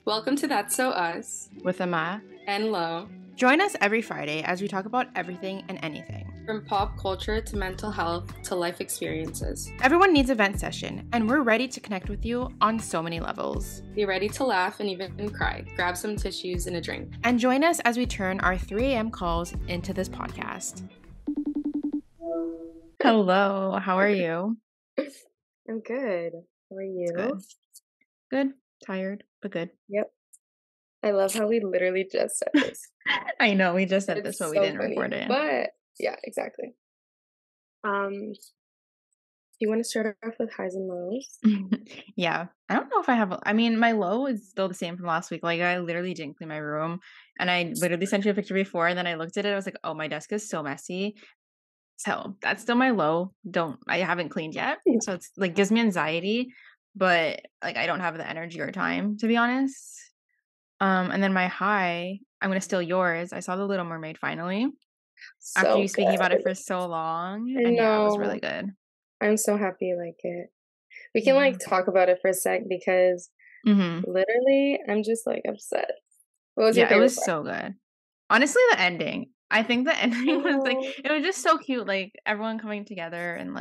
Welcome to That's So Us with Ama and Lo. Join us every Friday as we talk about everything and anything. From pop culture to mental health to life experiences. Everyone needs a vent session, and we're ready to connect with you on so many levels. Be ready to laugh and even cry. Grab some tissues and a drink. And join us as we turn our 3 a.m. calls into this podcast. Hello, how are you? I'm good. How are you? Good. Tired, but good. Yep. I love how we literally just said this. I know, we just said this, but we didn't record it. But yeah, exactly. Do you want to start off with highs and lows? Yeah. I don't know if I have, my low is still the same from last week. Like, I literally didn't clean my room, and I literally sent you a picture before, and then I looked at it, I was like, oh, my desk is so messy. So that's still my low. I haven't cleaned yet. So it's like gives me anxiety, but like I don't have the energy or time, to be honest. And then my high, I'm gonna steal yours. I saw The Little Mermaid finally. After you speaking about it for so long. And yeah, it was really good. I'm so happy you like it. We can talk about it for a sec because literally I'm just upset. What was your favorite it was part? so good. Honestly, the ending. I think the ending was it was just so cute, like everyone coming together and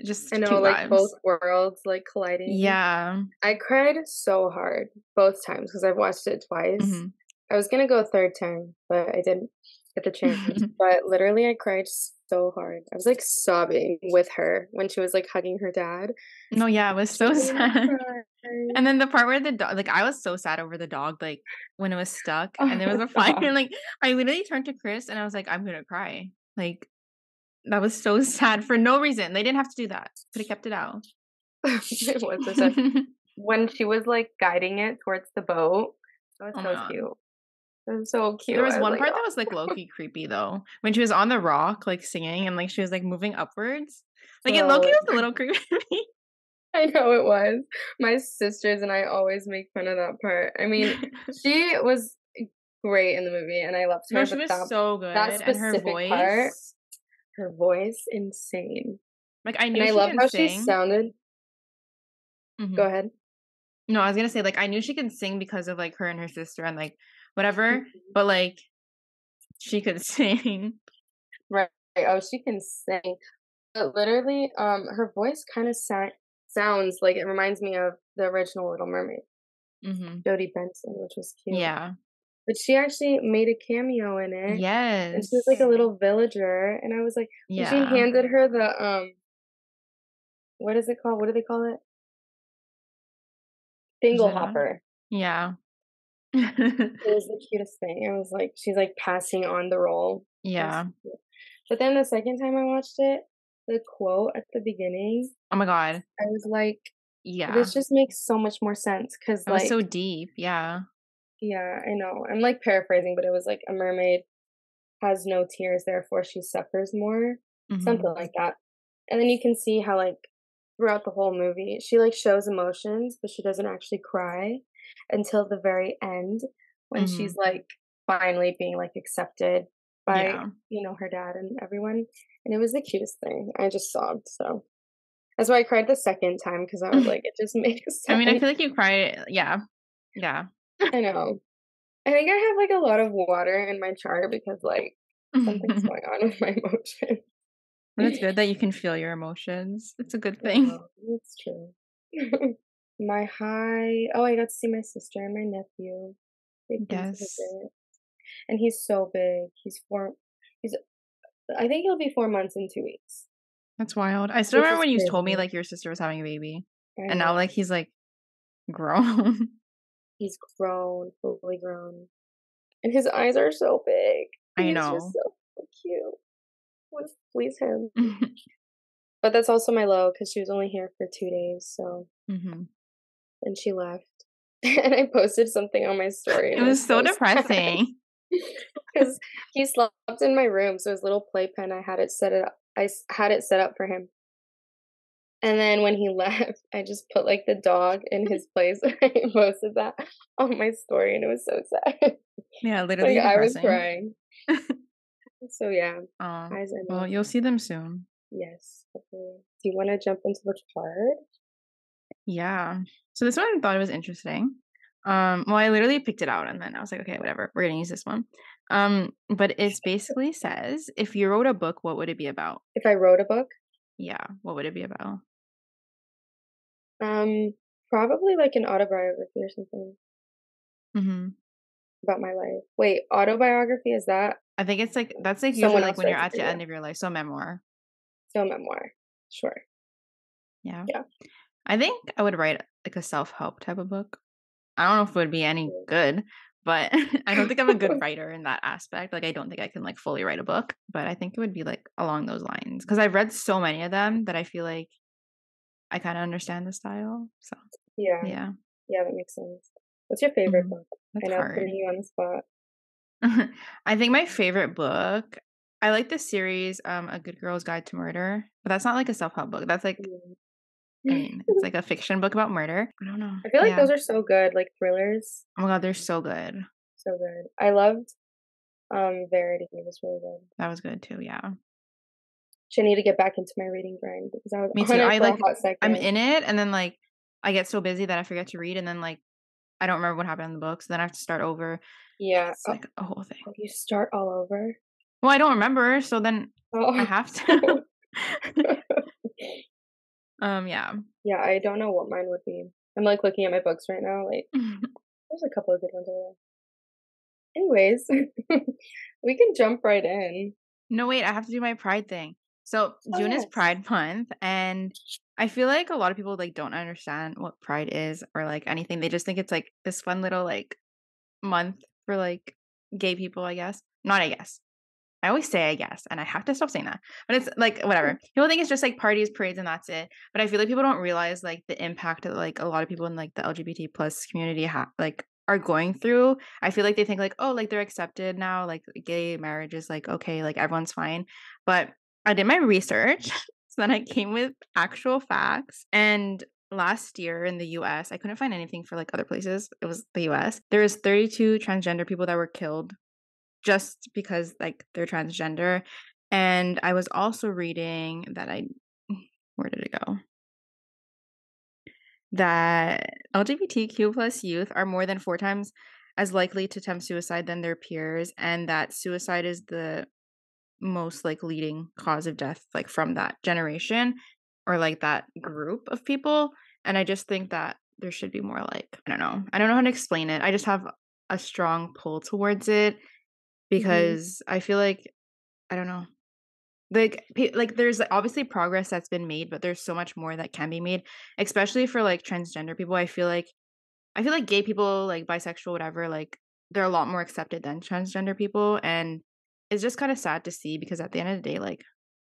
just I know, cute vibes. Both worlds colliding. Yeah. I cried so hard both times because I've watched it twice. I was gonna go a third time, but I didn't get the chance. But literally I cried so hard. I was sobbing with her when she was hugging her dad. No, yeah, it was so sad. And then the part where the dog, I was so sad over the dog, when it was stuck and there was a fire, and I literally turned to Chris and I was like, I'm gonna cry. That was so sad for no reason. They didn't have to do that. Could have kept it out. It was so sad. When she was guiding it towards the boat, that was so cute. It was so cute. There was one part that was low-key creepy though. When she was on the rock, singing and she was moving upwards. It low-key was a little creepy. I know it was. My sisters and I always make fun of that part. I mean, she was great in the movie and I loved her. No, she was so good. That specific part, her voice, insane. I knew I love how she sounded. Go ahead. No, I was gonna say I knew she could sing because of her and her sister and whatever, but she could sing. Right. Oh, she can sing. But literally, her voice kind of sounds it reminds me of the original Little Mermaid. Jodie Benson, which was cute. Yeah. But she actually made a cameo in it. Yes. And she was a little villager. And I was when she handed her the what is it called? What do they call it? Dingle hopper. Yeah. It was the cutest thing. I was she's passing on the role. Yeah. But then the second time I watched it, the quote at the beginning. Oh my god. I was yeah. This just makes so much more sense because it was so deep. Yeah. Yeah, I know. I'm paraphrasing, but it was a mermaid has no tears, therefore she suffers more. Something like that. And then you can see how throughout the whole movie, she shows emotions, but she doesn't actually cry until the very end when she's finally being accepted by her dad and everyone. And it was the cutest thing. I just sobbed. So that's why I cried the second time because I was it just makes sense. I mean, I feel you cried. Yeah. Yeah. I know. I think I have a lot of water in my chart because something's going on with my emotions. It's good that you can feel your emotions. It's a good thing. It's true. My high. Oh, I got to see my sister and my nephew. Yes. And he's so big. I think he'll be 4 months in 2 weeks. That's wild. I still remember when you told me your sister was having a baby. And now he's grown. He's grown, fully grown. And his eyes are so big. I know. He's just so cute. I want to please him. But that's also my low because she was only here for 2 days. So, and she left. And I posted something on my story. It was so depressing. Because he slept in my room, so his little playpen, I had it set up for him. And then when he left, I just put the dog in his place. I posted that on my story, and it was so sad. Yeah, literally. I was crying. So yeah. Well, you'll see them soon. Yes. Hopefully. Do you want to jump into the card? Yeah. So this one I thought it was interesting. Well, I literally picked it out and then I was like, okay, whatever, we're gonna use this one. But it's basically says, if you wrote a book, what would it be about? If I wrote a book, Yeah, what would it be about? probably like an autobiography or something Mm-hmm. about my life. Wait, autobiography, is that I think it's like that's like usually someone like else when you're writes it at for the you? end of your life, so memoir. So memoir. Sure. Yeah, Yeah. I think I would write like a self-help type of book. I don't know if it would be any good, but I don't think I'm a good writer in that aspect. Like, I don't think I can like fully write a book, but I think it would be like along those lines because I've read so many of them that I feel like I kind of understand the style. So Yeah. yeah, Yeah, that makes sense. What's your favorite book? I that's know, hard. putting you on the spot. I think my favorite book. I like the series, A Good Girl's Guide to Murder, but that's not like a self-help book. That's like, I Mm. mean, it's like a fiction book about murder. I don't know. I feel like Yeah. those are so good, like thrillers. Oh my god, they're so good. So good. I loved Verity. It was really good. That was good too. Yeah. Should need to get back into my reading grind because I was Me on too. it I for a like hot I'm second. in it and then like I get so busy that I forget to read and then like I don't remember what happened in the book, so then I have to start over. Yeah. It's like a whole thing. Oh, you start all over? Well, I don't remember, so then I Oh. have to. Yeah. Yeah, I don't know what mine would be. I'm like looking at my books right now. Like, there's a couple of good ones over there. Anyways, we can jump right in. No, wait, I have to do my pride thing. So Oh June is yes. Pride Month, and I feel like a lot of people like don't understand what pride is or like anything. They just think it's like this fun little like month for like gay people, I guess. Not I guess. I always say I guess, and I have to stop saying that. But it's like whatever. People think it's just like parties, parades, and that's it. But I feel like people don't realize like the impact that like a lot of people in like the LGBT plus community like are going through. I feel like they think like, oh, like they're accepted now, like gay marriage is like okay, like everyone's fine. But I did my research, so then I came with actual facts. And last year in the US, I couldn't find anything for like other places. It was the US. There was 32 transgender people that were killed just because like they're transgender. And I was also reading that where did it go? That LGBTQ plus youth are more than 4 times as likely to attempt suicide than their peers, and that suicide is the most like leading cause of death like from that generation or like that group of people. And I just think that there should be more like I don't know how to explain it. I just have a strong pull towards it Hmm. because I feel like I don't know. Like there's like, obviously progress that's been made, but there's so much more that can be made, especially for like transgender people. I feel like gay people, like bisexual, whatever, like they're a lot more accepted than transgender people, and it's just kind of sad to see because at the end of the day, like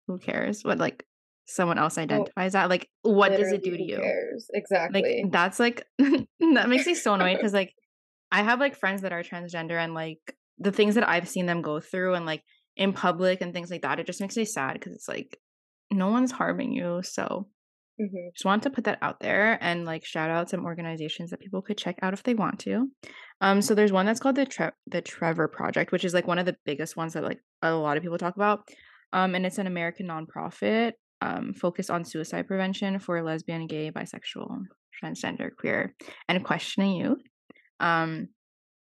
who cares what like someone else Oh, identifies at? Like what does it literally, do to who you? cares? Like Exactly. that's like that makes me so annoyed because like I have like friends that are transgender and like the things that I've seen them go through and like in public and things like that, it just makes me sad because it's like no one's harming you. So Hmm. just want to put that out there and like shout out some organizations that people could check out if they want to. So there's one that's called the Trevor Project, which is like one of the biggest ones that like a lot of people talk about. And it's an American nonprofit focused on suicide prevention for lesbian, gay, bisexual, transgender, queer, and questioning youth. Um,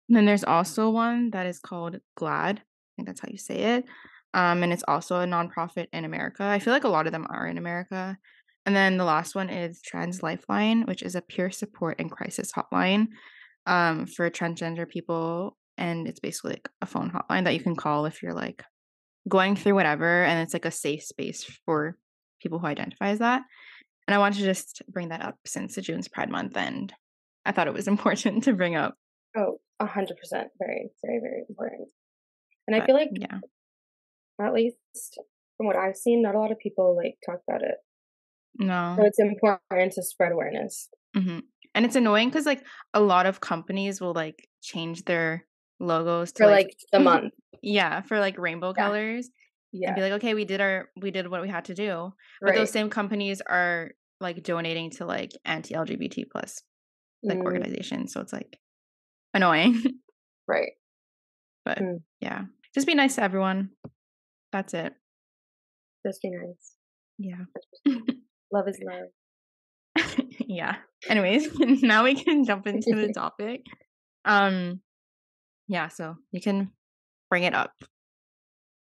and then there's also one that is called GLAD. I think that's how you say it. And it's also a nonprofit in America. I feel like a lot of them are in America. And then the last one is Trans Lifeline, which is a peer support and crisis hotline for transgender people. And it's basically like a phone hotline that you can call if you're like going through whatever. And it's like a safe space for people who identify as that. And I wanted to just bring that up since the June's Pride Month. And I thought it was important to bring up. Oh, 100%. Very, very, very important. And I But feel like, yeah. at least from what I've seen, not a lot of people like talk about it. So No. it's important to spread awareness. Mhm. And it's annoying because like, a lot of companies will, like, change their logos to, For like like the month. yeah, for, like, rainbow Yeah. colors and Yeah. be like, "Okay, we did what we had to do." But those Right. same companies are, like, donating to, like, anti-LGBT plus, like, Mm, organizations, so it's, like, annoying. right. But, Mm, yeah. Just be nice to everyone. That's it. just be nice. Yeah. Love is love. Yeah. Anyways, now we can jump into the topic. Um, yeah, so you can bring it up.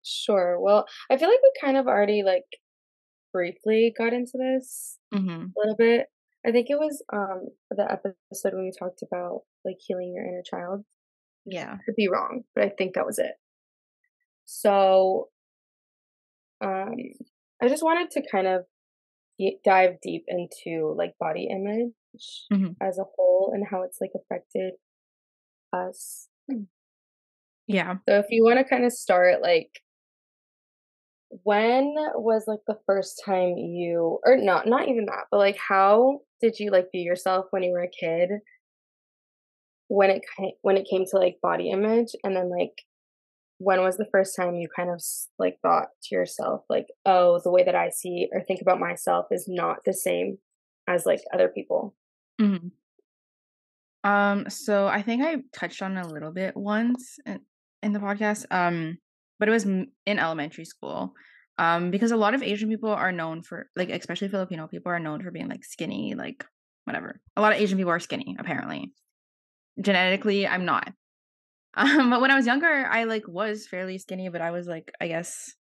Sure. Well, I feel like we kind of already like briefly got into this Mm-hmm. a little bit. I think it was the episode when we talked about like healing your inner child. Yeah. Could be wrong, but I think that was it. So, um I just wanted to kind of dive deep into like body image Mm-hmm. as a whole and how it's like affected us. Yeah. So if you want to kind of start like when was like the first time you or not even that, but like how did you like view yourself when you were a kid when it came to like body image and then like when was the first time you kind of like thought to yourself like, oh, the way that I see or think about myself is not the same as like other people? Mm-hmm. So I think I touched on it a little bit once in the podcast. But it was in elementary school. Because a lot of Asian people are known for like, especially Filipino people are known for being like skinny, like whatever. A lot of Asian people are skinny, apparently. Genetically, I'm not. But when I was younger, I like was fairly skinny, but I was like, I guess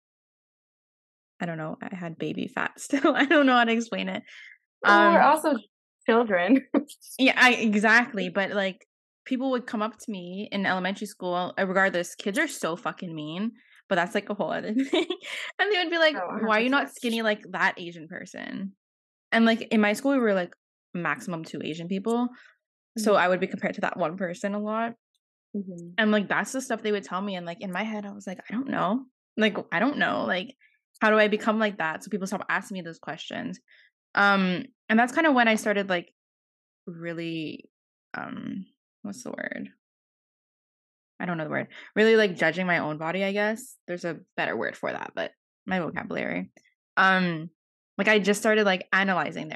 I don't know. I had baby fat still. I don't know how to explain it. Well, we're Um, also children. Yeah, exactly. But like people would come up to me in elementary school, regardless, kids are so fucking mean, but that's like a whole other thing. And they would be like, Oh, "Why are you not 100%. skinny like that Asian person?" And like in my school, we were like maximum two Asian people. So I would be compared to that one person a lot. Mhm. And like that's the stuff they would tell me. And like in my head, I was like, I don't know. Like, I don't know. Like, how do I become like that? So people stop asking me those questions. And that's kind of when I started like really what's the word? I don't know the word. Really like judging my own body, I guess. There's a better word for that, but my vocabulary. Um like I just started like analyzing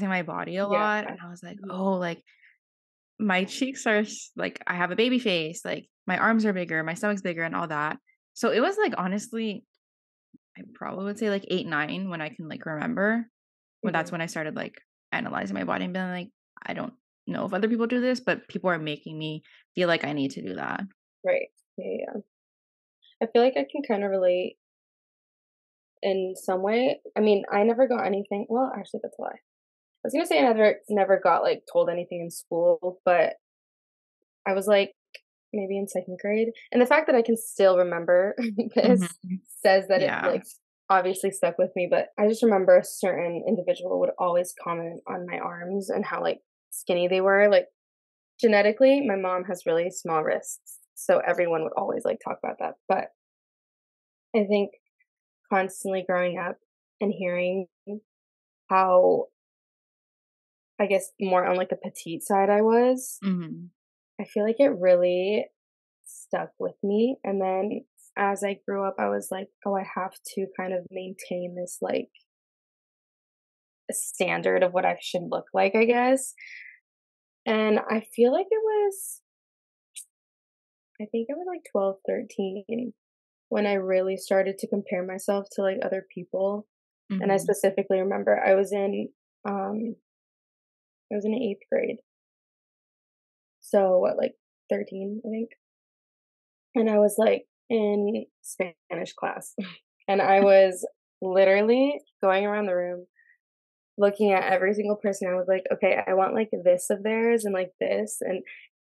my body a Yeah. lot and I was like, Mhm. "Oh, like my cheeks are like I have a baby face, like my arms are bigger, my stomach's bigger and all that." So it was like honestly, I probably would say like 8, 9 when I can like remember. When that's Mhm. when I started like analyzing my body and being like, I don't know if other people do this, but people are making me feel like I need to do that. Right. Yeah, yeah. I feel like I can kind of relate in some way. I mean, I never got anything. Well, actually, that's a lie. I was gonna say I never got like told anything in school, but I was like maybe in second grade, and the fact that I can still remember this Mhm. says that it Yeah. like obviously stuck with me. But I just remember a certain individual would always comment on my arms and how like skinny they were. Like genetically, my mom has really small wrists, so everyone would always like talk about that. But I think constantly growing up and hearing how, I guess, more on like the petite side I was, Mhm. I feel like it really stuck with me. And then as I grew up, I was like, oh, I have to kind of maintain this like standard of what I should look like, I guess. And I feel like I think I was like 12, 13 when I really started to compare myself to like other people. And I Mhm. specifically remember um I was in 8th grade. So what, like 13, I think. And I was like in Spanish class. And I was literally going around the room looking at every single person. I was like, okay, I want like this of theirs and like this. And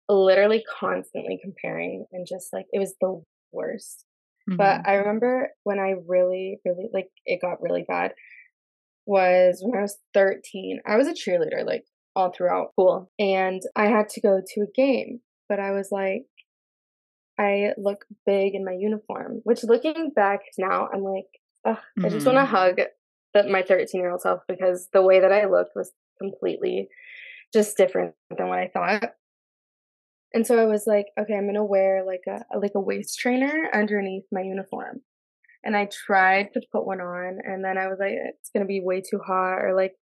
literally constantly comparing and just like it was the worst. But Mhm. I remember when I really, really like it got really bad was when I was 13. I was a cheerleader like all throughout school and I had to go to a game, but I was like, I look big in my uniform, which looking back now, I'm like, ugh, I just want to Mhm. hug my 13-year-old self because the way that I looked was completely just different than what I thought. And so I was like, okay, I'm gonna wear like a waist trainer underneath my uniform. And I tried to put one on, and then I was like, it's gonna be way too hot, or like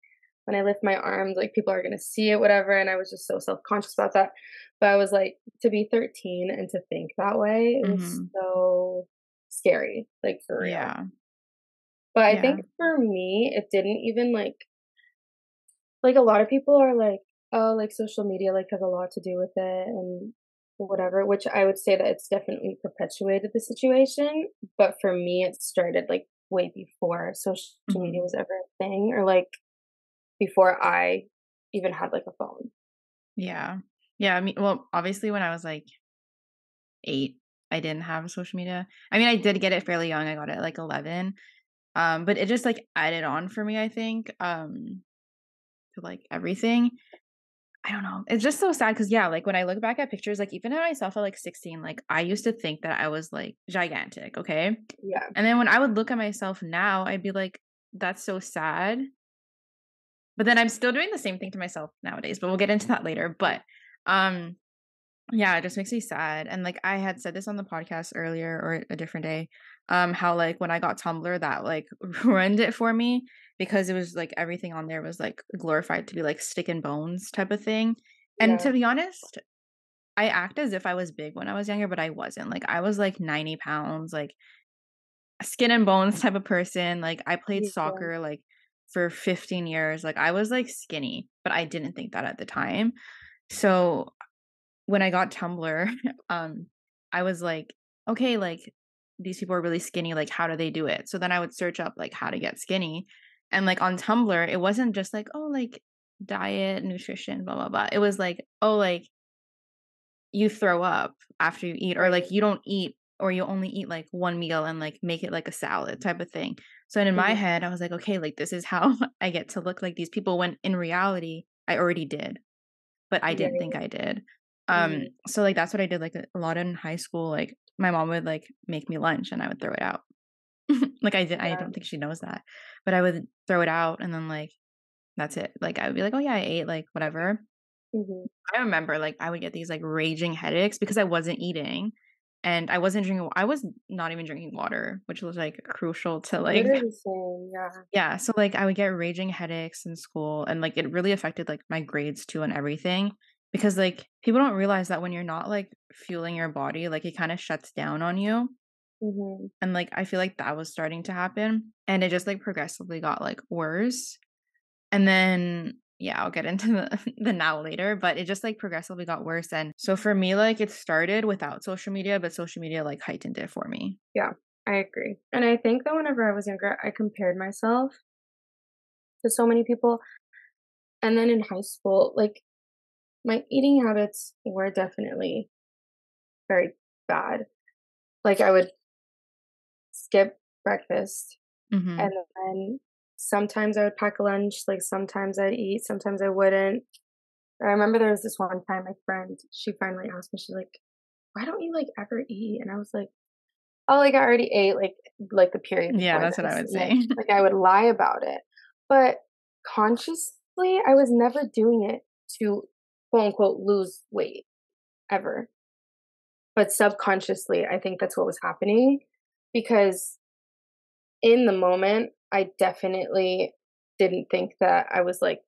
when I lift my arms, like people are gonna see it, whatever. And I was just so self conscious about that. But I was like, to be 13 and to think that way, it was Mhm. so scary, like for real. Yeah. But I Yeah. think for me, it didn't even like a lot of people are like, oh, like social media like has a lot to do with it, and whatever, which I would say that it's definitely perpetuated the situation, but for me, it started, like, way before social media Mhm. was ever a thing or, like, before I even had, like, a phone. Yeah. Yeah, I mean, well, obviously when I was, like, 8, I didn't have social media. I mean, I did get it fairly young, I got it at, like, 11, but it just, like, added on for me, I think, to, like, everything. I don't know. It's just so sad because yeah, like, when I look back at pictures, like, even at myself at, like, 16, like, I used to think that I was, like, gigantic, okay? Yeah. And then when I would look at myself now, I'd be like, "That's so sad." But then I'm still doing the same thing to myself nowadays, but we'll get into that later. But, um, yeah, it just makes me sad. And like I had said this on the podcast earlier or a different day, how like when I got Tumblr, that like ruined it for me because it was like everything on there was like glorified to be like stick and bones type of thing. And Yeah. to be honest, I act as if I was big when I was younger, but I wasn't. Like I was like 90 pounds, like skin and bones type of person. Like I played Yeah. soccer like for 15 years. Like I was like skinny, but I didn't think that at the time. So when I got Tumblr, I was like, okay, like these people are really skinny. Like, how do they do it? So then I would search up like how to get skinny. And like on Tumblr, it wasn't just like, oh, like diet, nutrition, blah, blah, blah. It was like, oh, like you throw up after you eat, or Right. like you don't eat, or you only eat like one meal and like make it like a salad type of thing. So in my Mhm. head, I was like, okay, like this is how I get to look like these people when in reality, I already did, but I didn't think Right. I did. Mhm. So like that's what I did like a lot in high school. Like my mom would like make me lunch and I would throw it out. Like I Yeah. don't think she knows that, but I would throw it out and then like that's it. Like I would be like, oh yeah, I ate like whatever. Mhm. I remember, like, I would get these, like, raging headaches because I wasn't eating, and I wasn't drinking I was not even drinking water, which was, like, crucial to, like Literally same, yeah. yeah, so, like, I would get raging headaches in school, and, like, it really affected, like, my grades too and everything because, like, people don't realize that when you're not, like, fueling your body, like, it kinda shuts down on you, Mhm. and, like, I feel like that was starting to happen, and it just, like, progressively got, like, worse. And then yeah, I'll get into the now later, but it just, like, progressively got worse, and so for me, like, it started without social media, but social media, like, heightened it for me. Yeah, I agree. And I think that whenever I was younger, I compared myself to so many people. And then in high school, like my eating habits were definitely very bad. Like I would skip breakfast and Mhm. then sometimes I would pack a lunch, like sometimes I'd eat, sometimes I wouldn't. I remember there was this one time my friend, she finally asked me, she's like, why don't you like ever eat? And I was like, oh, like I already ate like the period Yeah, before that's what I this. would And say. like I would lie about it. But consciously I was never doing it to quote unquote lose weight ever. But subconsciously I think that's what was happening because in the moment I definitely didn't think that I was like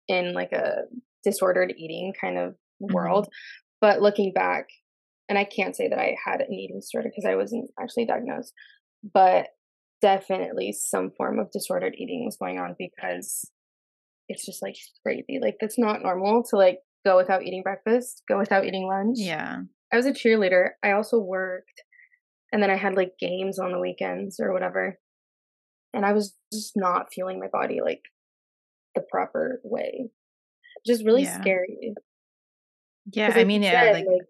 in like a disordered eating kind of Mhm. world. But looking back, and I can't say that I had an eating disorder because I wasn't actually diagnosed, but definitely some form of disordered eating was going on because it's just like crazy. Like that's not normal to like go without eating breakfast, go without eating lunch. Yeah. I was a cheerleader. I also worked and then I had like games on the weekends or whatever. And I was just not feeling my body like the proper way. Just really Yeah. scary. Yeah, Because I like you mean, yeah, said, like like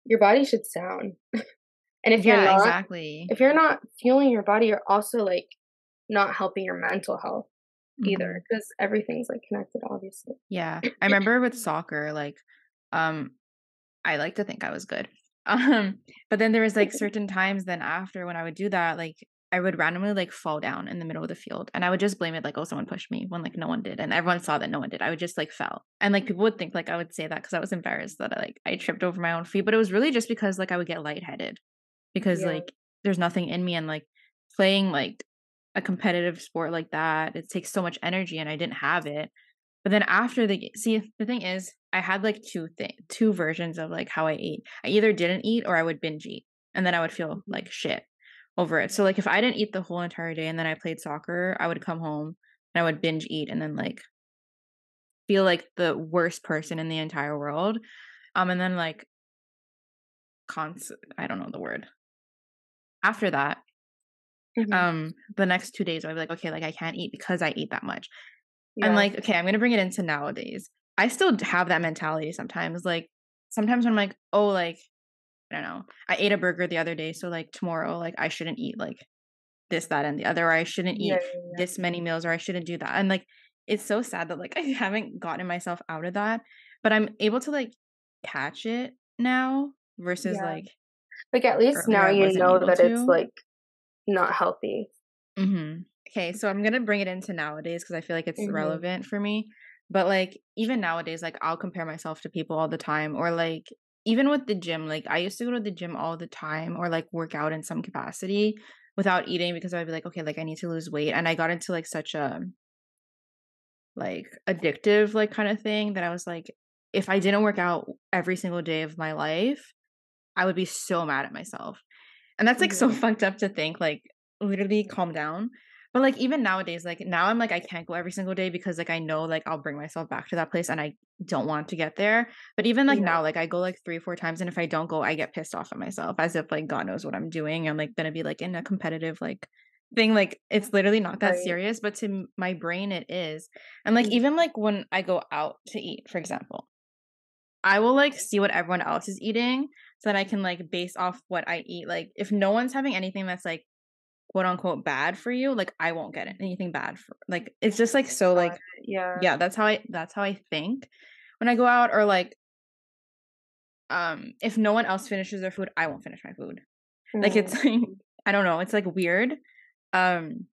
your body should sound. And yeah, exactly. if you're not fueling your body, you're also like not helping your mental health either Mhm. because everything's like connected, obviously. Yeah. I remember with soccer, like, um, I like to think I was good. But then there was, like, certain times then after when I would do that, like, I would randomly, like, fall down in the middle of the field, and I would just blame it, like, "Oh, someone pushed me," when, like, no one did, and everyone saw that no one did. I would just, like, fell, and, like, people would think, like, I would say that because I was embarrassed that I tripped over my own feet, but it was really just because, like, I would get lightheaded because, Yeah. like, there's nothing in me, and, like, playing, like, a competitive sport like that, it takes so much energy, and I didn't have it. But then after see, the thing is, I had, like, 2 versions of, like, how I ate. I either didn't eat or I would binge eat, and then I would feel Mhm. like shit over it. So, like, if I didn't eat the whole entire day and then I played soccer, I would come home and I would binge eat and then, like, feel like the worst person in the entire world. And then, like, I don't know the word. After that, Mhm. the next 2 days, I'll be like, okay, like I can't eat because I eat that much. I'm Yeah. like, okay, I'm gonna bring it into nowadays. I still have that mentality sometimes. Like sometimes when I'm like, oh, like I don't know, I ate a burger the other day, so like tomorrow, like I shouldn't eat like this, that, and the other, or I shouldn't Yeah, eat yeah, yeah. this many meals, or I shouldn't do that. And like it's so sad that like I haven't gotten myself out of that, but I'm able to like catch it now versus Yeah. like Like, at least earlier now I you wasn't know able that it's, to. like, not healthy. Okay, so I'm gonna bring it into nowadays because I feel like it's Mhm. relevant for me. But like even nowadays, like I'll compare myself to people all the time, or like even with the gym, like I used to go to the gym all the time, or like work out in some capacity without eating because I'd be like, okay, like I need to lose weight, and I got into like such a like addictive like kind of thing that I was like, if I didn't work out every single day of my life, I would be so mad at myself. And that's, like, so Mhm. fucked up to think, like, literally calm down. But, like, even nowadays, like, now I'm like, I can't go every single day because, like, I know, like, I'll bring myself back to that place and I don't want to get there. But even, like, Yeah. now, like, I go, like, 3 or 4 times, and if I don't go, I get pissed off at myself as if, like, God knows what I'm doing. I'm, like, gonna be, like, in a competitive, like, thing. Like, it's literally not that Right. serious, but to my brain, it is. And, like, Mhm. even, like, when I go out to eat, for example, I will, like, see what everyone else is eating so that I can, like, base off what I eat. Like, if no one's having anything that's, like, quote unquote bad for you, like I won't get it anything bad for like it's just like so Got like it. Yeah. yeah, that's how I think when I go out or like if no one else finishes their food, I won't finish my food. Like it's Mm. like I don't know, it's like weird. Um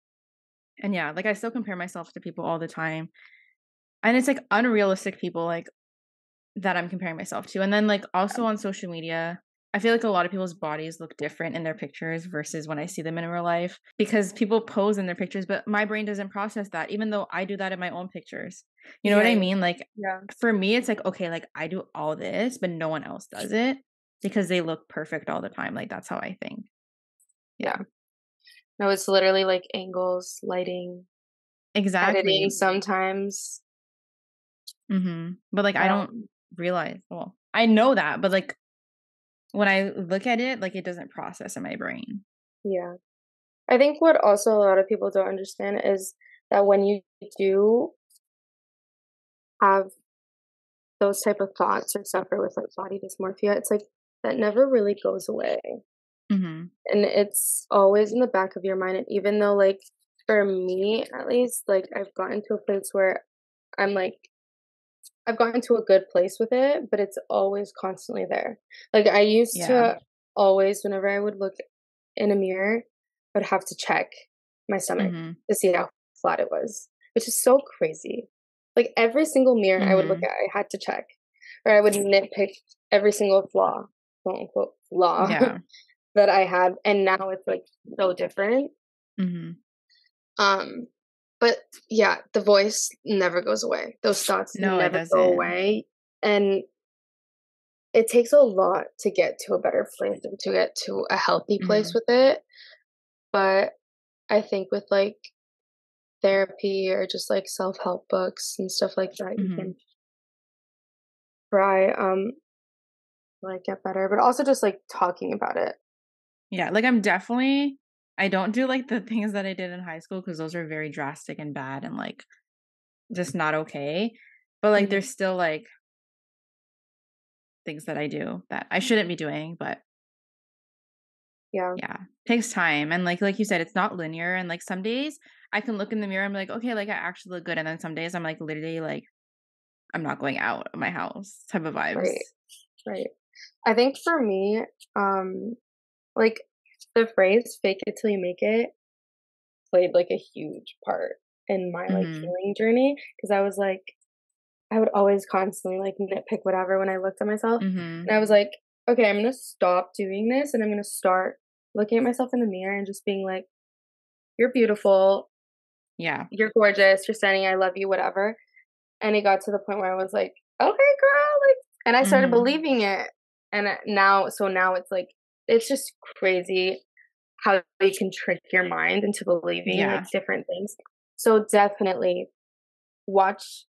and yeah, like I still compare myself to people all the time. And it's like unrealistic people like that I'm comparing myself to. And then like also on social media, I feel like a lot of people's bodies look different in their pictures versus when I see them in real life because people pose in their pictures, but my brain doesn't process that, even though I do that in my own pictures. You know what Yeah, I yeah, mean? Like yeah. for me, it's like, okay, like I do all this, but no one else does it because they look perfect all the time. Like that's how I think. Yeah, Yeah. No, it's literally, like, angles, lighting, editing exactly. sometimes. But like I don't Um, realize, well, I know that, but like when I look at it, like it doesn't process in my brain. yeah. I think what also a lot of people don't understand is that when you do have those type of thoughts or suffer with, like, body dysmorphia, it's like that never really goes away. Mhm. And it's always in the back of your mind, and even though, like, for me, at least, like, I've gotten to a place where I'm, like I've gotten to a good place with it, but it's always constantly there. Like, I used Yeah. to always, whenever I would look in a mirror, I would have to check my stomach Mhm. to see how flat it was, which is so crazy. Like, every single mirror I would look Mhm. at, I had to check, or I would nitpick every single flaw, quote unquote, flaw Yeah. that I had, and now it's, like, so different. Mhm. Um, but yeah, the voice never goes away. Those thoughts No, it never go doesn't. away, and it takes a lot to get to a better place and to get to a healthy place Mhm. with it. But I think with, like, therapy or just, like, self-help books and stuff like that, you Mhm. can try, like, get better, but also just, like, talking about it. Yeah, like, I don't do, like, the things that I did in high school because those are very drastic and bad and, like, just not okay. But, like, Mhm. there's still, like, things that I do that I shouldn't be doing, but Yeah. yeah, takes time, and, like you said, it's not linear, and, like, some days I can look in the mirror and be like, "Okay, like, I actually look good," and then some days I'm, like, literally, like, I'm not going out of my house type of Right, vibes. right. I think for me, um, like, the phrase "fake it till you make it" played, like, a huge part in my, like, Mhm. healing journey because I was like I would always constantly, like, nitpick whatever when I looked at myself, Mhm. and I was like, "Okay, I'm gonna stop doing this, and I'm gonna start looking at myself in the mirror and just being like, 'You're beautiful, Yeah. you're gorgeous, you're stunning, I love you,' whatever." And it got to the point where I was like, "Okay, girl," like, and I started Mhm. believing it, and now it's like it's just crazy how you can trick your mind into believing, like, Yeah. different things. So definitely watch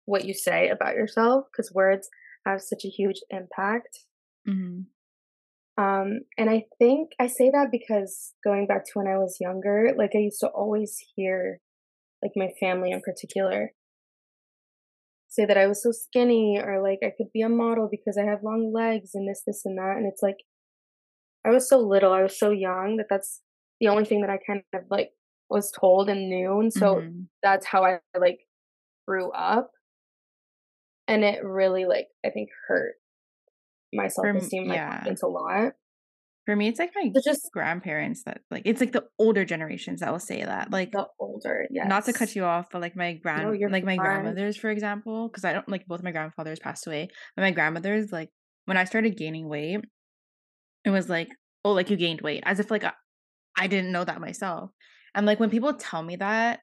what you say about yourself because words have such a huge impact. Mhm. And I think I say that because going back to when I was younger, like I used to always hear, like my family in particular, say that I was so skinny or like I could be a model because I have long legs and this, and that. And it's like, I was so little, I was so young that that's the only thing that I kind of like was told and knew. And so Mhm. that's how I like grew up. And it really like, I think hurt my self-esteem, my Yeah. confidence a lot. For me, it's like my So just grandparents that like it's like the older generations that will say that. Like, the older, not to cut yes. you off, but like No, you're my fine. grandmothers, for example, because I don't like both my grandfathers passed away. But my grandmothers, like when I started gaining weight, it was like, oh, like you gained weight, as if like I didn't know that myself. And like when people tell me that,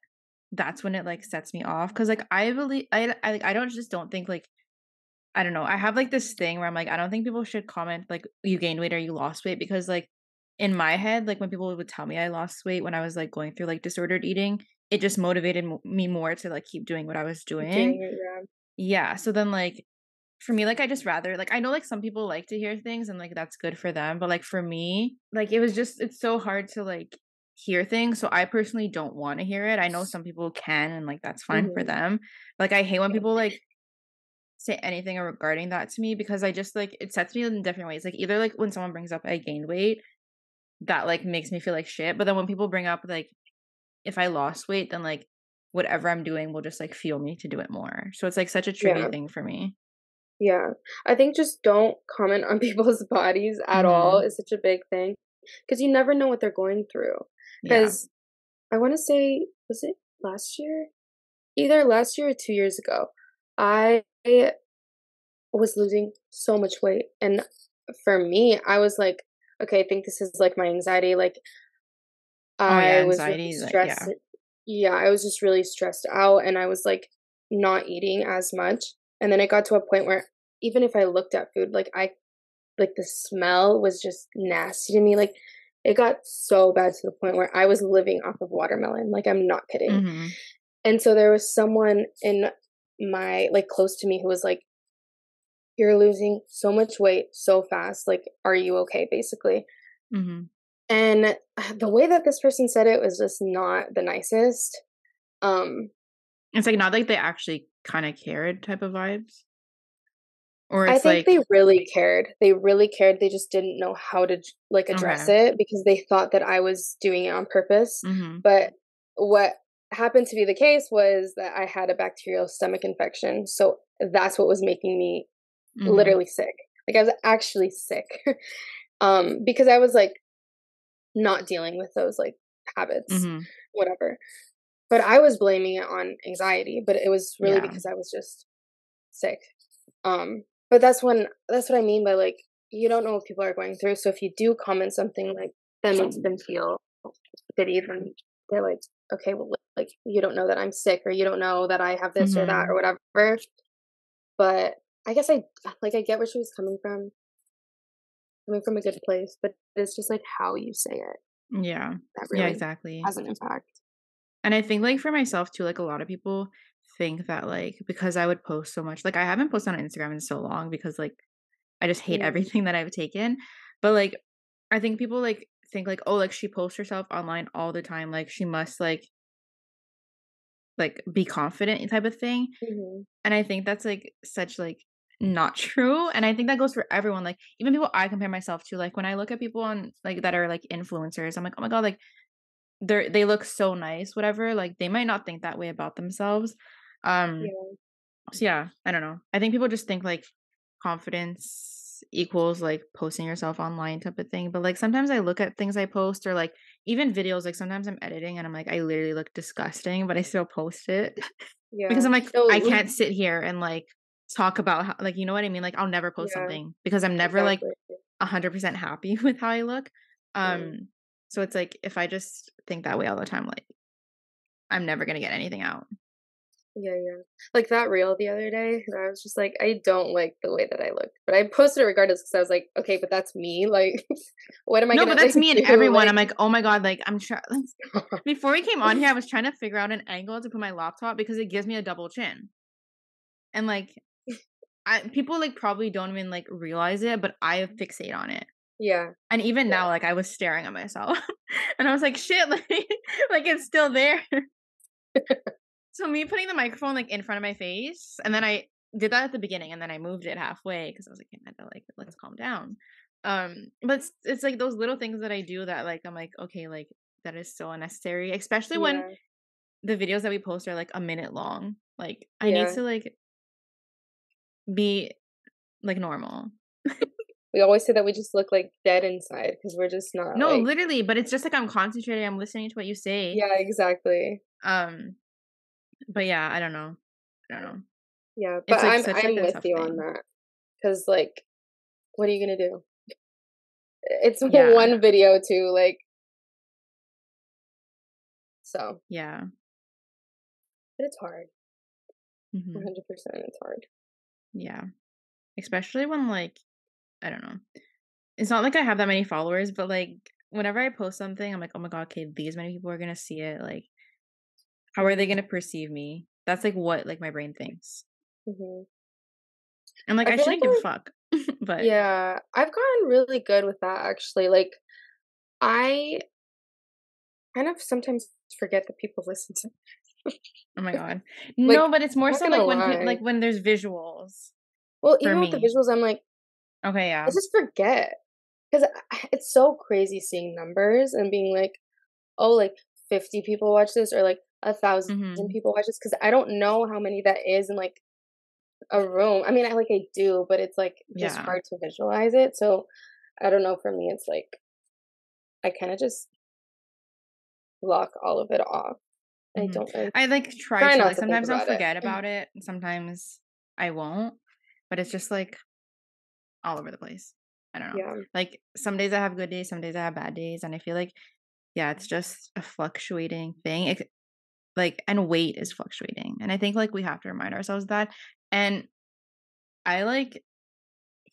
that's when it like sets me off. Cause like I believe I don't just don't think like I don't know. I have like this thing where I'm like, I don't think people should comment like you gained weight or you lost weight because like in my head, like when people would tell me I lost weight when I was like going through like disordered eating, it just motivated me more to like keep doing what I was Keep doing. doing it, yeah. Yeah. So then like for me, like I just rather like I know like some people like to hear things and like that's good for them, but like for me, like it was just it's so hard to like hear things. So I personally don't want to hear it. I know some people can and like that's fine for Mhm. them. Like I hate when Yeah. people like say anything regarding that to me because I just like it sets me in different ways. Like either like when someone brings up I gained weight, that like makes me feel like shit. But then when people bring up like if I lost weight, then like whatever I'm doing will just like fuel me to do it more. So it's like such a tricky Yeah. thing for me. Yeah. I think just don't comment on people's bodies at all Hmm. is such a big thing because you never know what they're going through. Yeah. Because I wanna say, was it last year? Either last year or 2 years ago, I was losing so much weight, and for me, I was like, "Okay, I think this is, like, my anxiety," like, Oh yeah, I was really anxiety. Like stressed. yeah. Yeah, I was just really stressed out, and I was, like, not eating as much, and then it got to a point where even if I looked at food, like, the smell was just nasty to me, like, it got so bad to the point where I was living off of watermelon, like, I'm not kidding. Hmm. And so there was someone in my like, close to me who was like, "You're losing so much weight so fast, like, are you okay?" Basically. Hmm. And the way that this person said it was just not the nicest. Um, It's like not like they actually kind of cared type of vibes, or I it's think like they really cared. They really cared, they just didn't know how to like, address okay. it because they thought that I was doing it on purpose. Hmm. But what happened to be the case was that I had a bacterial stomach infection, so that's what was making me Hmm. literally sick. Like, I was actually sick, because I was, like, not dealing with those, like, habits, Hmm. whatever. But I was blaming it on anxiety, but it was really Yeah. because I was just sick. But that's what I mean by, like, you don't know what people are going through, so if you do comment something, like, that makes them feel pity, then they're like, "Okay, well, like, you don't know that I'm sick, or you don't know that I have this or that or Hmm. whatever." But I guess I get where she was coming from a good place, but it's just, like, how you say it Yeah. that Yeah, really exactly. has an impact. And I think, like, for myself too, like, a lot of people think that, like, because I would post so much like, I haven't posted on Instagram in so long because, like, I just hate Mm, everything that I've taken. But, like, I think people, like, think, like, "Oh, like, she posts herself online all the time, like, she must, be confident," type of thing. mhm, And I think that's, like, such, like, not true, and I think that goes for everyone, like, even people I compare myself to, like, when I look at people on like, that are, like, influencers, I'm like, "Oh my god," like, they look so nice, whatever, like, they might not think that way about themselves. Um, yeah, so yeah, I don't know. I think people just think, like, confidence equals, like, posting yourself online type of thing, but, like, sometimes I look at things I post or, like, even videos, like, sometimes I'm editing and I'm like, "I literally look disgusting," but I still post it because yeah. I'm like, I No, can't sit here and, like, talk about how like, you know what I mean? Like, I'll never post yeah, something because I'm never, like, exactly. 100% happy with how I look. Mm. So it's like if I just think that way all the time, like I'm never gonna get anything out. Yeah, yeah. Like that reel the other day, and I was just like, I don't like the way that I look, but I posted it regardless because I was like, okay, but that's me. Like, what am I No, but gonna like that's me and do? everyone. I'm Like, like, oh my god, like I'm trying. Before we came on here, I was trying to figure out an angle to put my laptop because it gives me a double chin, and like people like probably don't even like realize it, but I fixate on it. Yeah. And even Yeah. now, like, I was staring at myself and I was like, shit, like, like it's still there. So me putting the microphone like in front of my face, and then I did that at the beginning, and then I moved it halfway because I was like, Amanda, like, let's calm down. But it's like those little things that I do that like I'm like, okay, like that is so unnecessary, especially when Yeah. the videos that we post are like a minute long. Like I need Yeah. to like be like normal. We always say that we just look like dead inside because we're just not No, like, literally, but it's just like I'm concentrating, I'm listening to what you say. yeah, exactly. Um, but yeah, I don't know. I don't know. Yeah, but It's like such like I'm a with tough you on thing. that because like, what are you gonna do? It's Yeah. one video too, like, so, Yeah. but it's hard. Hmm. 100%, it's hard. Yeah. Especially when like I don't know. It's not like I have that many followers, but like whenever I post something, I'm like, oh my god, okay, these many people are gonna see it. Like, how are they Mhm. gonna perceive me? That's like what like my brain thinks. Mhm. I'm like, I I feel like shouldn't give a fuck. But yeah, I've gotten really good with that actually. Like, I kind of sometimes forget that people listen to. oh my god. Like, No, but it's more I'm not so gonna like when lie. like when there's visuals Well, for even with the me. visuals, I'm like, Okay, I yeah. just forget because it's so crazy seeing numbers and being like, oh, like 50 people watch this or like 1,000 Mhm. people watch this because I don't know how many that is in like a room. I mean, I do, but it's like just Yeah. hard to visualize it. So I don't know. For me, it's like I kind of just block all of it off. Mhm. I I like try try to not like to think sometimes I'll about it. forget about it, and sometimes I won't, but it's just like all over the place. I don't know. Yeah, Like some days I have good days, some days I have bad days, and I feel like yeah, it's just a fluctuating thing. Like and weight is fluctuating, and I think like we have to remind ourselves that. And I like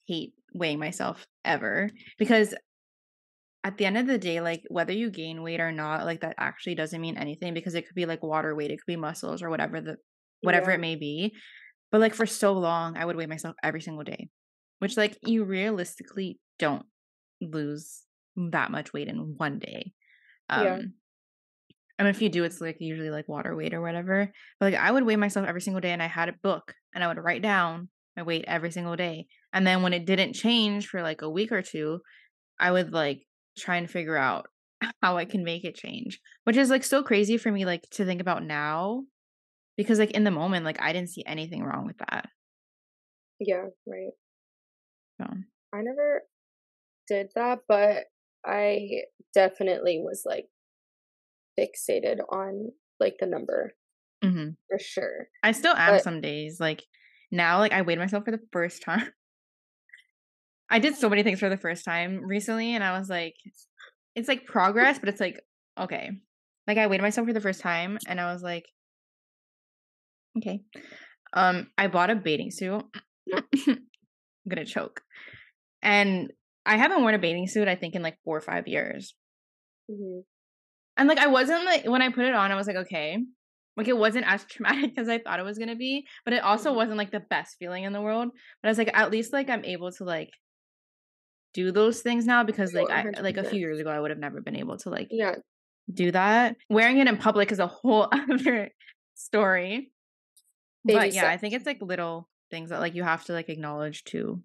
hate weighing myself ever because at the end of the day, like whether you gain weight or not, like that actually doesn't mean anything because it could be like water weight, it could be muscles or whatever yeah, it may be. But like for so long, I would weigh myself every single day, which like you realistically don't lose that much weight in one day. yeah, Um, I mean, if you do, it's like usually like water weight or whatever. But like I would weigh myself every single day, and I had a book, and I would write down my weight every single day. And then when it didn't change for like a week or two, I would like try and figure out how I can make it change, which is like so crazy for me like to think about now because like in the moment like I didn't see anything wrong with that. yeah. Right. So, I never did that, but I definitely was like fixated on like the number mhm. for sure. I still am But some days like now like I weighed myself for the first time. I did so many things for the first time recently and I was like it's like progress but it's like okay. Like I weighed myself for the first time and I was like okay. I bought a bathing suit. I'm going to choke. And I haven't worn a bathing suit, I think, in like 4 or 5 years. mhm, And like I wasn't like when I put it on, I was like, okay. Like it wasn't as traumatic as I thought it was gonna be, but it also mhm. wasn't like the best feeling in the world. But I was like, at least like I'm able to like do those things now because No, like I like a 100%. few years ago I would have never been able to like Yeah, do that. Wearing it in public is a whole other story. baby But yeah, I think steps. it's like little things that like you have to like acknowledge too.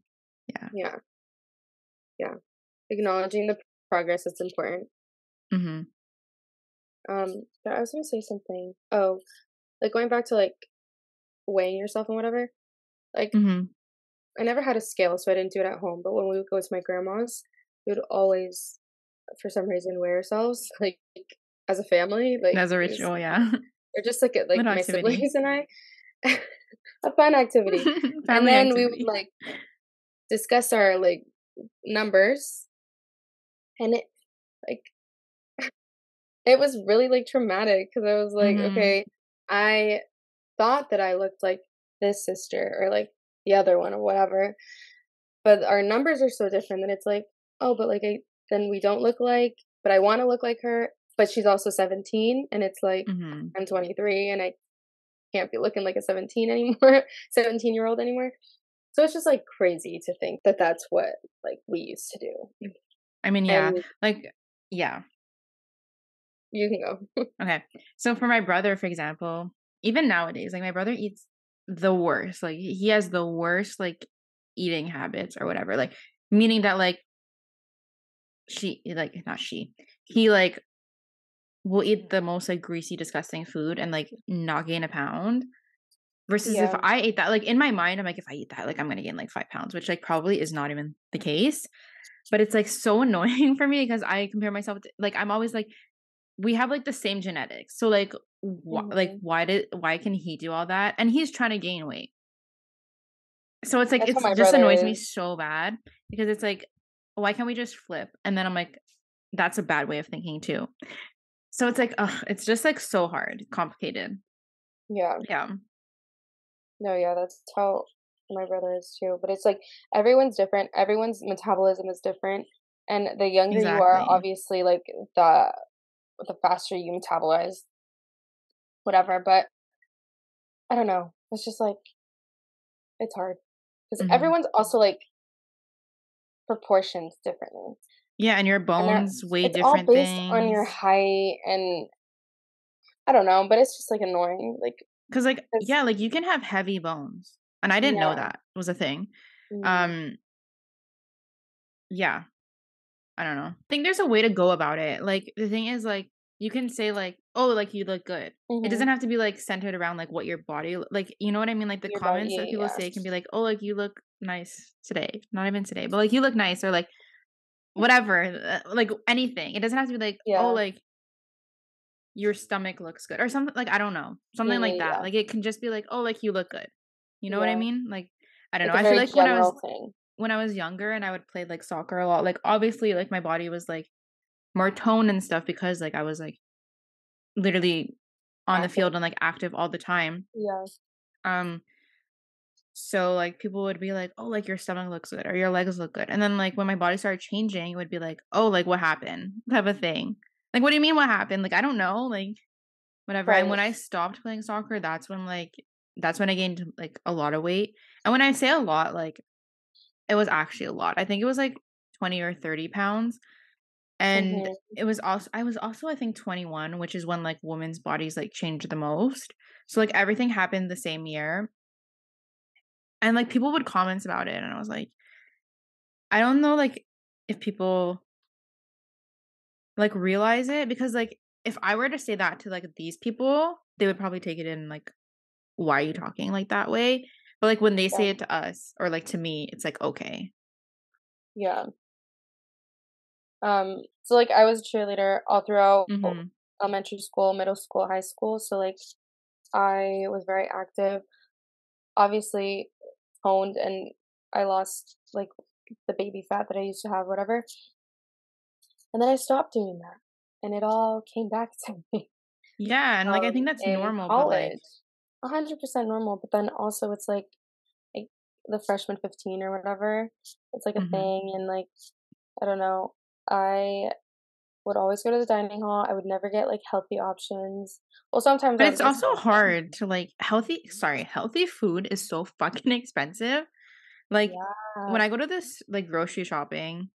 Yeah. Yeah, yeah. Acknowledging the progress is important. Mhm. But I was gonna say something. Oh, like going back to like weighing yourself and whatever. Like Mhm. I never had a scale, so I didn't do it at home. But when we would go to my grandma's, we would always, for some reason, weigh ourselves like as a family. Like That's a it was, ritual, yeah. or just like Little my activity. siblings and I, a fun activity. And Family then we would activity. like discuss our like numbers, and like it was really like traumatic because I was like, Mhm. okay, I thought that I looked like this sister or like the other one or whatever, but our numbers are so different that it's like, oh, but like then we don't look like, but I want to look like her, but she's also 17 and it's like Mhm. I'm 23 and I can't be looking like a 17 anymore, 17-year-old anymore. So it's just like crazy to think that that's what like we used to do. I mean, yeah. And Like, yeah. you can go. Okay. So for my brother, for example, even nowadays, like my brother eats the worst. Like he has the worst like eating habits or whatever. Like meaning that like she like not she. He like will eat the most like greasy, disgusting food and like not gain a pound. Versus if Yeah. I ate that, like in my mind, I'm like, if I eat that, like I'm gonna gain like 5 pounds, which like probably is not even the case. But it's like so annoying for me because I compare myself to, like I'm always like we have like the same genetics. So like Mhm. why can he do all that? And he's trying to gain weight. So it's like That's how it's my just brother annoys me is. so bad because it's like why can't we just flip? And then I'm like that's a bad way of thinking too. So it's like ugh, it's just like so hard, complicated. Yeah. Yeah. No, yeah, that's how my brother is too. But it's like everyone's different. Everyone's metabolism is different. And the younger you are, Exactly. obviously, like the faster you metabolize, whatever. But I don't know. It's just like it's hard because Mhm. everyone's also like proportioned differently, Yeah, and your and bones weigh it's all different based on your things. height. And I don't know, but it's just like annoying. Like, 'Cause, like, 'cause, yeah, like, you can have heavy bones, and I didn't know yeah, that was a thing. mm, Um, yeah, I don't know. I think there's a way to go about it. Like, the thing is, like, you can say, like, "Oh, like, you look good." It hmm doesn't have to be, like, centered around, like, what your body like, you know what I mean? Like, the your comments that body, people yeah, say can be like, "Oh, like, you look nice today." Not even today, but, like, "You look nice," or, like, whatever, like, anything. It doesn't have to be like, "Oh, yeah, like, your stomach looks good," or something like, I don't know, something like that. yeah, Like, it can just be like, "Oh, like, you look good." You know what I yeah. mean? Like, I don't know. Like a I feel very like when I was general thing. younger and I would play, like, soccer a lot, like, obviously, like, my body was, like, more toned and stuff because, like, I was, like, literally on the Active. field and, like, active all the time. Yeah. Um, so, like, people would be like, "Oh, like, your stomach looks good," or "Your legs look good." And then, like, when my body started changing, it would be like, "Oh, like, what happened?" type of thing. Like, "What do you mean what happened?" Like, I don't know, like, whatever. And Right. when I stopped playing soccer, that's when I gained, like, a lot of weight. And when I say a lot, like, it was actually a lot. I think it was, like, 20 or 30 pounds. And Mhm. I was also, I think, 21, which is when, like, women's bodies, like, change the most. So, like, everything happened the same year. And, like, people would comment about it, and I was like, I don't know, like, if people, like, realize it because, like, if I were to say that to, like, these people, they would probably take it in, like, "Why are you talking like that way?" But, like, when they Yeah. say it to us or, like, to me, it's like, "Okay." Yeah. So like I was a cheerleader all throughout Mhm. elementary school, middle school, high school. So like I was very active, obviously toned, and I lost like the baby fat that I used to have, whatever. And then I stopped doing that. And it all came back to me Yeah, and, like, I think that's in normal, but, like college. 100% normal. But then also it's like the freshman 15 or whatever. It's like a mhm. thing. And like, I don't know. I would always go to the dining hall. I would never get, like, healthy options. Well, sometimes But I would it's get also something. hard to, like healthy food is so fucking expensive. Like, when Yeah. I go to this, like, grocery shopping,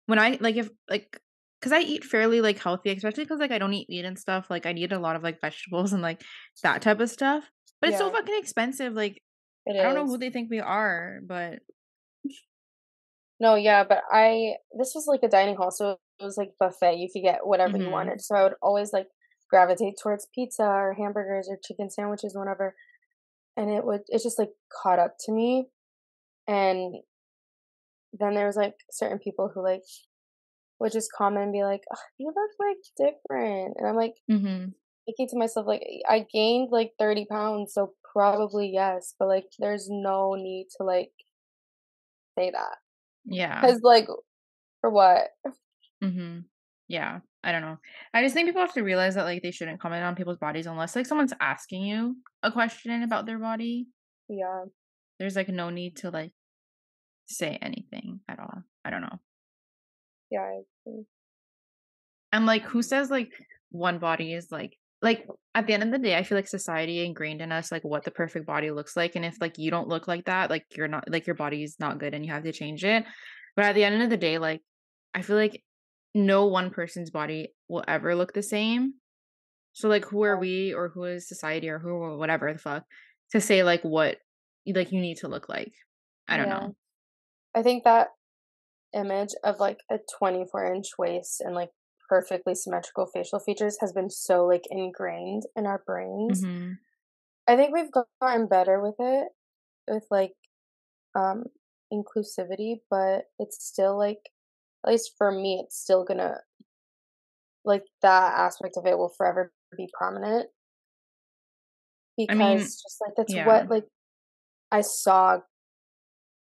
when I like, if like, because I eat fairly, like, healthy, especially because like, I don't eat meat and stuff, like, I eat a lot of, like, vegetables and, like, that type of stuff, but it's so Yeah, fucking expensive, like, it I don't know who is. they think we are, but No, yeah, but I this was, like, a dining hall, so it was, like, buffet. You could get whatever you mhm. wanted. So I would always, like, gravitate towards pizza or hamburgers or chicken sandwiches and whatever, and it just, like, caught up to me. And then there was, like, certain people who, like, would just comment and be like, "Ugh, you look, like, different." And I'm like, Mhm. thinking to myself, like, I gained like 30 pounds, so probably yes, but like, there's no need to like say that. Yeah. Cause like, for what? Mhm. Yeah. I don't know. I just think people have to realize that, like, they shouldn't comment on people's bodies unless, like, someone's asking you a question about their body. Yeah, There's, like, no need to, like, say anything at all. I don't know. yeah, I agree. And, like, who says, like, one body is, like, at the end of the day, I feel like society ingrained in us, like, what the perfect body looks like, and if, like, you don't look like that, like, you're not like, your body's not good and you have to change it. But at the end of the day, like, I feel like no one person's body will ever look the same. So like who are Yeah. we, or who is society, or who, or whatever the fuck, to say like what like you need to look like? I don't Yeah. know. I think that image of like a 24-inch waist and like perfectly symmetrical facial features has been so like ingrained in our brains. Mm-hmm. I think we've gotten better with it, with like um inclusivity, but it's still like, at least for me, it's still gonna, like, that aspect of it will forever be prominent I mean, because just like that's yeah. what like I saw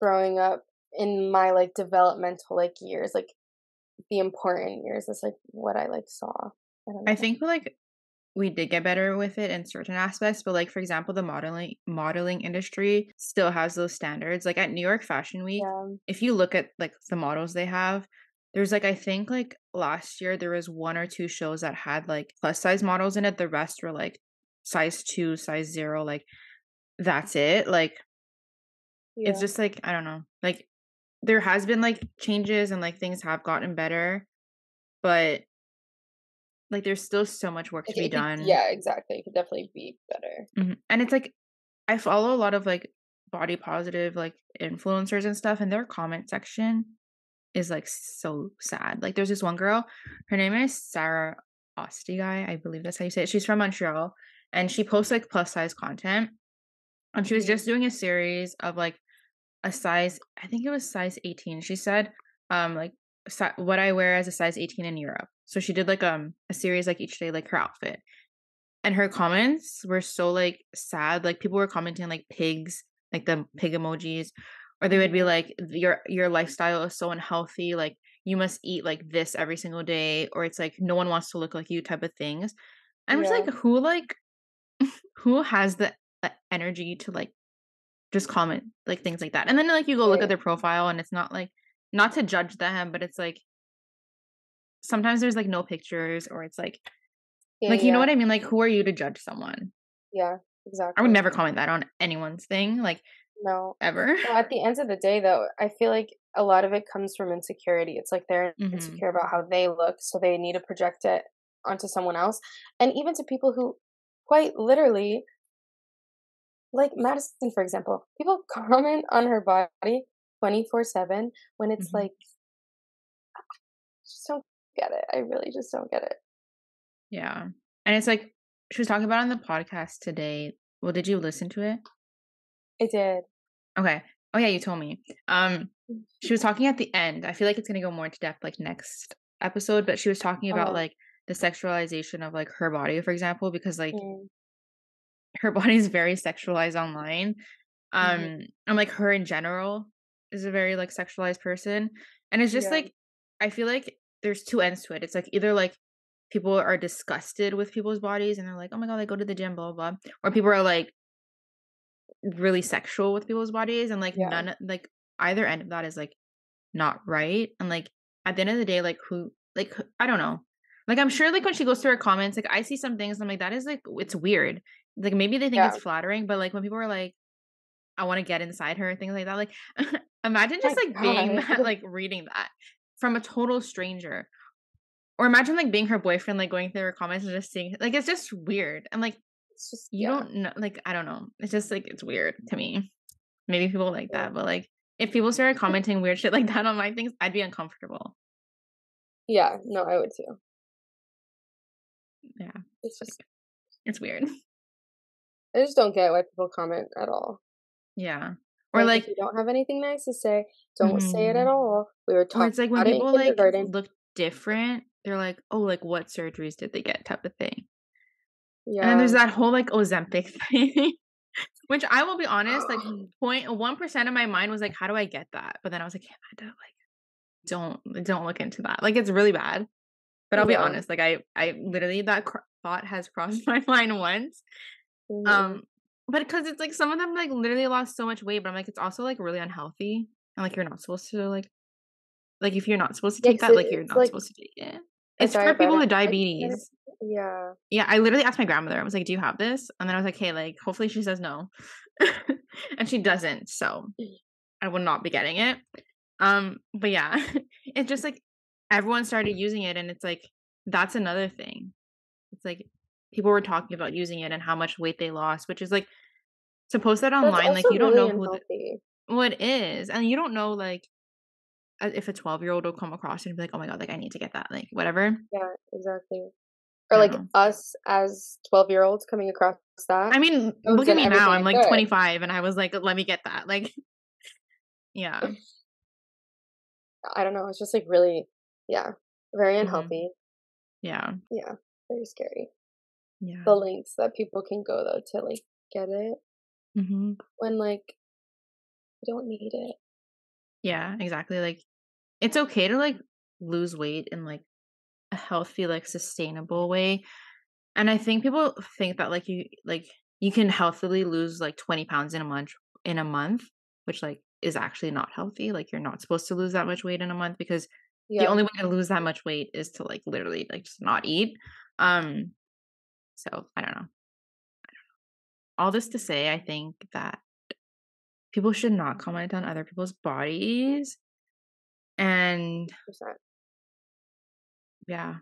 growing up in my like developmental like years, like the important years. That's like what I like saw. I don't I know. think like we did get better with it in certain aspects, but like for example, the modeling industry still has those standards. Like at New York Fashion Week, Yeah. if you look at like the models they have, there's like I think like last year there was one or two shows that had like plus size models in it. The rest were like size 2, size 0, like that's it. Like it's Yeah. just like I don't know. Like there has been like changes and like things have gotten better, but like there's still so much work to be done. Yeah, exactly. It could definitely be better. And it's like I follow a lot of like body positive like influencers and stuff, and their comment section is like so sad. Like there's this one girl, her name is Sarah Ostigai, I believe that's how you say it. She's from Montreal, and she posts like plus size content. And she was Mhm. just doing a series of like a size, I think it was size 18. She said, like what I wear as a size 18 in Europe. So she did like a series like each day, like her outfit. And her comments were so like sad. Like people were commenting like pigs, like the pig emojis, or they would be Mhm. like your lifestyle is so unhealthy. Like you must eat like this every single day, or it's like no one wants to look like you type of things. I'm just Yeah. like who has the energy to like just comment like things like that, and then like you go look at Right. their profile and it's not like not to judge them, but it's like sometimes there's like no pictures, or it's Yeah, like you know yeah. what I mean. Like who are you to judge someone? Yeah, I would exactly. never comment that on anyone's thing, like, No. ever. No, at the end of the day, though, I feel like a lot of it comes from insecurity. It's like they're Mhm. insecure about how they look, so they need to project it onto someone else. And even to people who quite literally, like Madison, for example, people comment on her body 24/7 when it's Mhm. like, just don't get it. I really just don't get it. Yeah. And it's like she was talking about on the podcast today. Well, did you listen to it? I did. Okay. Oh, yeah, you told me. She was talking at the end. I feel like it's gonna go more into depth, like, next episode, but she was talking about, Uh-huh. like, the sexualization of, like, her body, for example, because, like, Mm, her body is very sexualized online. mhm. And like her in general is a very like sexualized person. And it's just Yeah, like I feel like there's two ends to it. It's like either like people are disgusted with people's bodies and they're like, oh my god, I go to the gym, blah blah blah. Or people are like really sexual with people's bodies, and like yeah, like either end of that is like not right. And like at the end of the day, like who like I don't know. Like I'm sure like when she goes to her comments, like I see some things, I'm like, that is like it's weird. Like maybe they think yeah. it's flattering, but like when people are like I wanna get inside her, things like that, like, imagine My just, like, being God. that like, reading that from a total stranger, or imagine, like, being her boyfriend, like, going through her comments and just seeing like, it's just weird, and, like, It's just, you yeah. don't know like, I don't know, it's just, like, it's weird to me. Maybe people like Yeah. that, but, like, if people started commenting weird shit like that on my things, I'd be uncomfortable. Yeah, no, I would too. Yeah, It's it's just, like it's weird. I just don't get why people comment at all. Yeah. Or, Like, if like you don't have anything nice to say, don't say it at mhm. all. We were Or taught it's like when it in people, like, kindergarten. look different, they're like, "Oh, like, what surgeries did they get?" type of thing. And then there's Yeah. that whole, like, Ozempic thing, which I will be honest, like, 0.1% of my mind was like, "How do I get that?" But then I was like, "Amanda, like, don't look into that." Like, it's really bad. But I'll be Yeah. honest, like, I literally that thought has crossed my mind once. Mhm. Um, but because it's, like, some of them, like, literally lost so much weight, but I'm like, it's also, like, really unhealthy, and, like, you're not supposed to, like, if you're not supposed to Yeah, take 'cause that, like, you're it's not like supposed to take it. a It's for people diabetic with like, kind of, diabetes. yeah. Yeah, I literally asked my grandmother, I was like, "Do you have this?" And then I was like, "Hey, like, hopefully she says no." And she doesn't, so I will not be getting it. But yeah, it's just like everyone started using it, and it's like that's another thing. It's like people were talking about using it and how much weight they lost, which is like to post that That's online, like also you don't really know who unhealthy. what it is, and you don't know like if a 12-year-old will come across it and be like, oh my god, like I need to get that, like whatever. Yeah, exactly. I Or don't like know. us as 12-year-olds coming across that I mean, goes look at in me now. everything I'm I like could. 25, and I was like, let me get that. Like, yeah. I don't know. It's just like really, yeah, very Hmm. unhealthy. Yeah. Yeah, very scary. Yeah. The lengths that people can go though to like get it Hmm. when like you don't need it. Yeah, exactly. Like, it's okay to like lose weight in like a healthy, like sustainable way. And I think people think that you can healthily lose like 20 pounds in a month, which like is actually not healthy. Like you're not supposed to lose that much weight in a month because the Yeah, only way to lose that much weight is to like literally like just not eat. Um, so I don't know. All this to say, I think that people should not comment on other people's bodies. And 100%. yeah,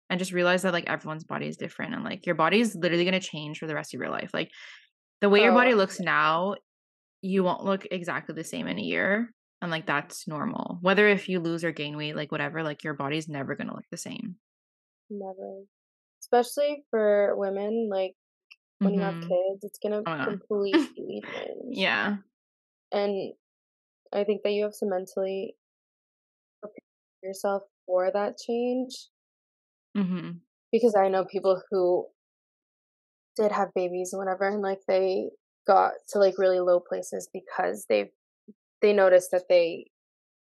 and just realize that like everyone's body is different and like your body is literally going to change for the rest of your life. Like the way your Oh, body looks now, you won't look exactly the same in a year. And like that's normal. Whether if you lose or gain weight, like whatever, like your body's never going to look the same. never. Especially for women, like when you have Mhm. kids, it's gonna Oh my god. completely change. Yeah. And I think that you have to mentally prepare yourself for that change Mhm. because I know people who did have babies and whatever, and like they got to like really low places because they noticed that they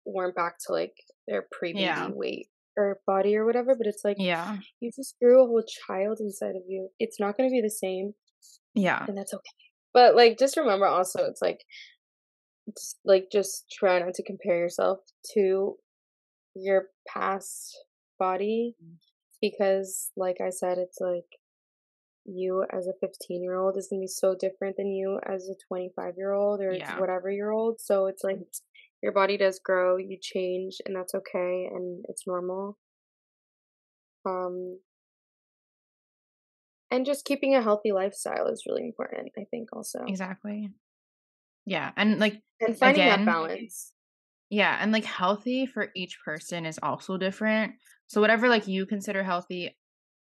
weren't back to like their Yeah. pre-baby weight or body or whatever. But it's like Yeah. you just grew a whole child inside of you. It's not going to be the same, Yeah. and that's okay. But like, just remember also, it's just try not to compare yourself to your past body because, like I said, it's like you as a 15-year-old is going to be so different than you as a 25-year-old or Yeah. whatever year old. So it's like your body does grow, you change, and that's okay and it's normal. Um, and just keeping a healthy lifestyle is really important, I think, also. Exactly. Yeah. And like And finding that again, balance. yeah, and like healthy for each person is also different. So whatever like you consider healthy,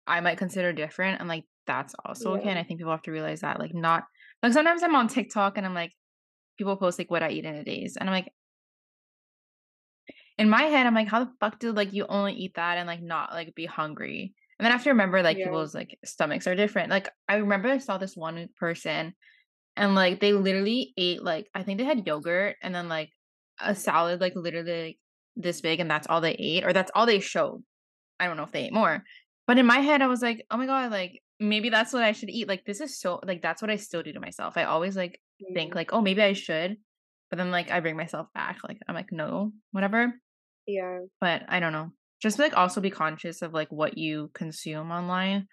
I might consider different and like that's also okay. Yeah. And I think people have to realize that like not like sometimes I'm on TikTok and I'm like people post like what I eat in a days and I'm like in my head I'm like how the fuck do like you only eat that and like not like be hungry? And then I have to remember like Yeah. people's like stomachs are different. Like I remember I saw this one person and like they literally ate like I think they had yogurt and then like a salad like literally like this big and that's all they ate or that's all they showed. I don't know if they ate more. But in my head I was like, "Oh my god, like maybe that's what I should eat." Like this is so like that's what I still do to myself. I always like think Mm. like, "Oh, maybe I should." But then like I bring myself back. Like I'm like, "No, whatever." Yeah. But I don't know. Just like also be conscious of like what you consume online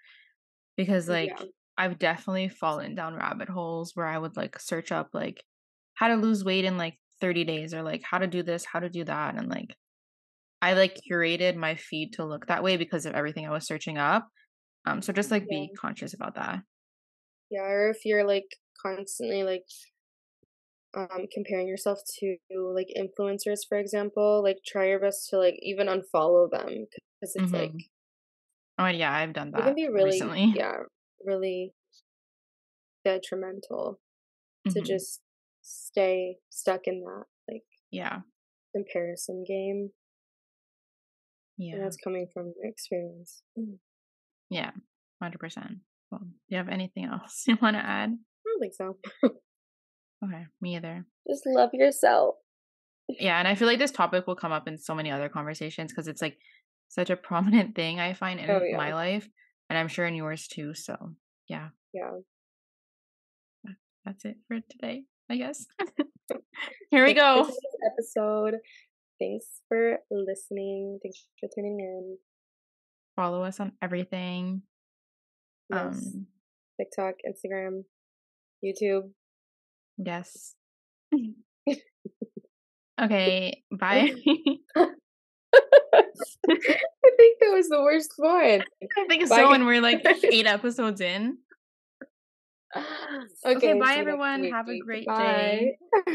because like Yeah. I've definitely fallen down rabbit holes where I would like search up like how to lose weight in like 30 days or like how to do this, how to do that and like I like curated my feed to look that way because of everything I was searching up. So just like Yeah. be conscious about that. Yeah. Or if you're like constantly like comparing yourself to like influencers, for example, like try your best to like even unfollow them because it's like Mhm. Oh yeah, I've done it can that be really, recently. yeah, really detrimental to Mhm. just stay stuck in that like Yeah. comparison game. And Yeah. that's coming from experience. Yeah. 100%. Well, do you have anything else you want to add? I don't think so. Okay, me either. Just love yourself. Yeah, and I feel like this topic will come up in so many other conversations because it's like such a prominent thing I find Oh in yeah. my life, and I'm sure in yours too. So, yeah, Yeah. that's it for today, I guess. Here we Thank you for go. today's episode. Thanks for listening. Thanks for tuning in. Follow us on everything. Yes. Um, TikTok, Instagram, YouTube. yes. Okay, bye. I think that was the worst one. I think Bye, so, guys. and we're like 8 episodes in. Okay, bye see you next everyone. Have a week. great Bye. day.